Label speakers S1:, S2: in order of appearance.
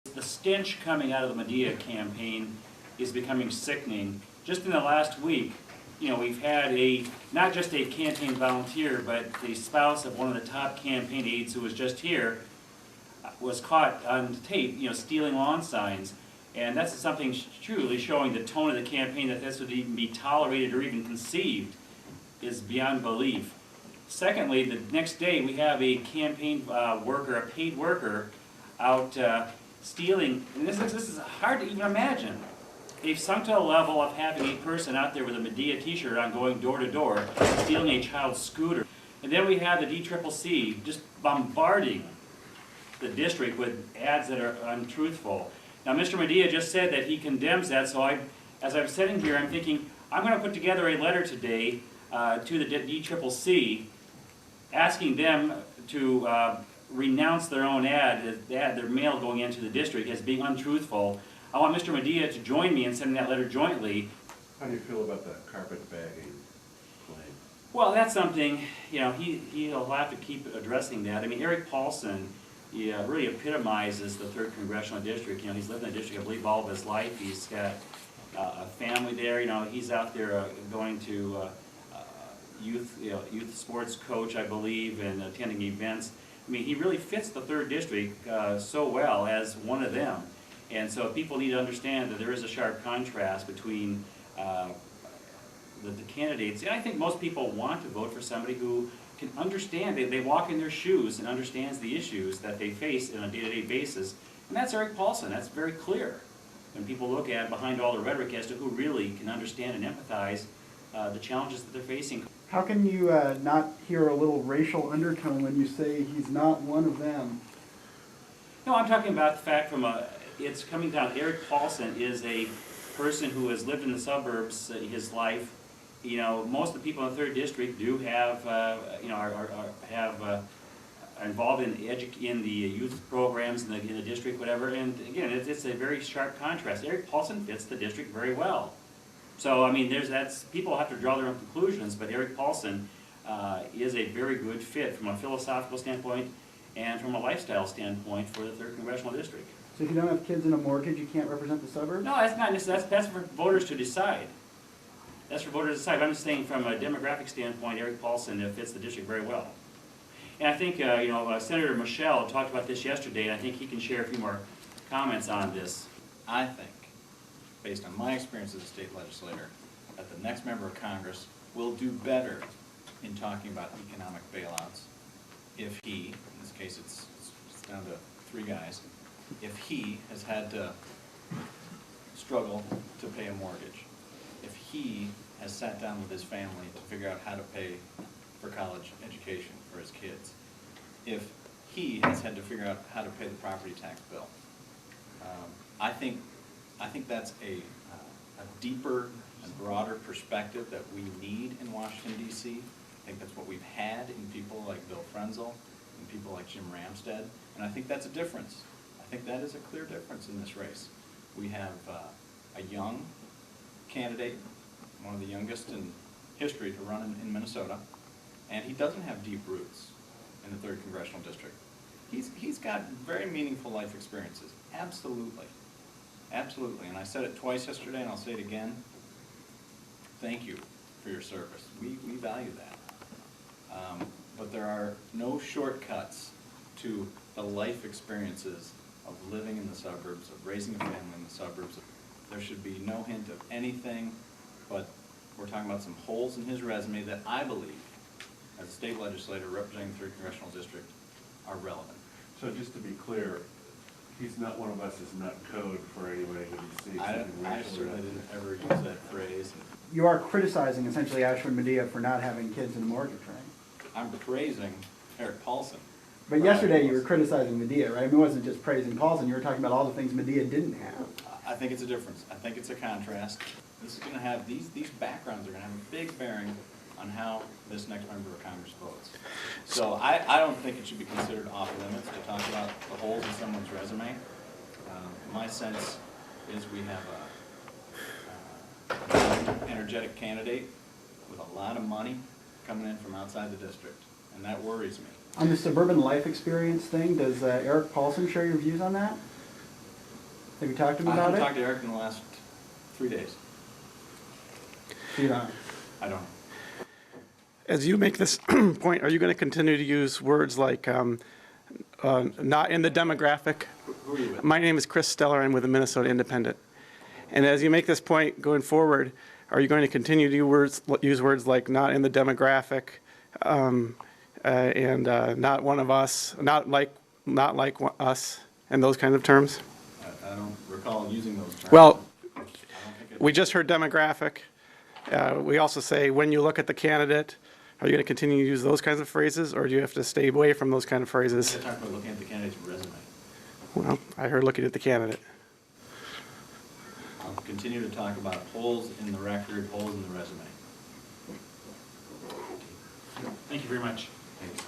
S1: The stench coming out of the Madia campaign is becoming sickening. Just in the last week, we've had not just a campaign volunteer, but the spouse of one of the top campaign aides who was just here was caught on tape, stealing lawn signs. And that's something truly showing the tone of the campaign, that this would even be tolerated or even conceived is beyond belief. Secondly, the next day we have a campaign worker, a paid worker, out stealing, and this is hard to even imagine. They've sunk to the level of having a person out there with a Madia t-shirt on going door to door, stealing a child's scooter. And then we have the DCCC just bombarding the district with ads that are untruthful. Now, Mr. Madia just said that he condemns that, so as I'm sitting here, I'm thinking, I'm going to put together a letter today to the DCCC asking them to renounce their own ad, their mail going into the district as being untruthful. I want Mr. Madia to join me in sending that letter jointly.
S2: How do you feel about that carpet bagging claim?
S1: Well, that's something, he'll have to keep addressing that. I mean, Eric Paulson, he really epitomizes the 3rd Congressional District. He's lived in the district, I believe, all of his life. He's got a family there. He's out there going to youth sports coach, I believe, and attending events. I mean, he really fits the 3rd District so well as one of them. And so people need to understand that there is a sharp contrast between the candidates. And I think most people want to vote for somebody who can understand, they walk in their shoes and understands the issues that they face on a day-to-day basis. And that's Eric Paulson. That's very clear when people look at behind all the rhetoric as to who really can understand and empathize the challenges that they're facing.
S3: How can you not hear a little racial undertone when you say he's not one of them?
S1: No, I'm talking about the fact it's coming down. Eric Paulson is a person who has lived in the suburbs his life. Most of the people in the 3rd District do have, are involved in the youth programs in the district, whatever. And again, it's a very sharp contrast. Eric Paulson fits the district very well. So I mean, people have to draw their own conclusions, but Eric Paulson is a very good fit from a philosophical standpoint and from a lifestyle standpoint for the 3rd Congressional District.
S3: So if you don't have kids and a mortgage, you can't represent the suburbs?
S1: No, that's not necessary. That's for voters to decide. That's for voters to decide. I'm just saying from a demographic standpoint, Eric Paulson fits the district very well. And I think, Senator Michel talked about this yesterday, and I think he can share a few more comments on this.
S4: I think, based on my experience as a state legislator, that the next member of Congress will do better in talking about economic bailouts if he, in this case it's down to 3 guys, if he has had to struggle to pay a mortgage, if he has sat down with his family to figure out how to pay for college education for his kids, if he has had to figure out how to pay the property tax bill, I think that's a deeper and broader perspective that we need in Washington, D.C. I think that's what we've had in people like Bill Frenzel and people like Jim Ramstad, and I think that's a difference. I think that is a clear difference in this race. We have a young candidate, one of the youngest in history to run in Minnesota, and he doesn't have deep roots in the 3rd Congressional District. He's got very meaningful life experiences, absolutely. Absolutely, and I said it twice yesterday, and I'll say it again. Thank you for your service. We value that. But there are no shortcuts to the life experiences of living in the suburbs, of raising a family in the suburbs. There should be no hint of anything, but we're talking about some holes in his resume that I believe, as a state legislator representing the 3rd Congressional District, are relevant.
S2: So just to be clear, he's not one of us is nut code for anybody that he sees.
S4: I certainly didn't ever use that phrase.
S3: You are criticizing essentially Ashwin Madia for not having kids and a mortgage, right?
S4: I'm praising Eric Paulson.
S3: But yesterday you were criticizing Madia, right? I mean, it wasn't just praising Paulson. You were talking about all the things Madia didn't have.
S4: I think it's a difference. I think it's a contrast. This is going to have, these backgrounds are going to have a big bearing on how this next member of Congress votes. So I don't think it should be considered off limits to talk about the holes in someone's resume. My sense is we have an energetic candidate with a lot of money coming in from outside the district, and that worries me.
S3: On the suburban life experience thing, does Eric Paulson share your views on that? Have you talked to him
S4: I
S3: about
S4: haven't
S3: it?
S4: talked to Eric in the last 3 days.
S3: You don't know.
S4: I don't know.
S5: As you make this point, are you going to continue to use words like not in the demographic?
S4: Who are you with?
S5: My name is Chris Steller. I'm with the Minnesota Independent. And as you make this point going forward, are you going to continue to use words like not in the demographic and not one of us, not like us, and those kinds of terms?
S4: I don't recall using those terms.
S5: Well,
S4: I don't think it-
S5: we just heard demographic. We also say when you look at the candidate. Are you going to continue to use those kinds of phrases, or do you have to stay away from those kind of phrases?
S4: You're talking about looking at the candidate's resume.
S5: Well, I heard looking at the candidate.
S4: I'll continue to talk about holes in the record, holes in the resume.
S1: Thank you very much.
S4: Thanks.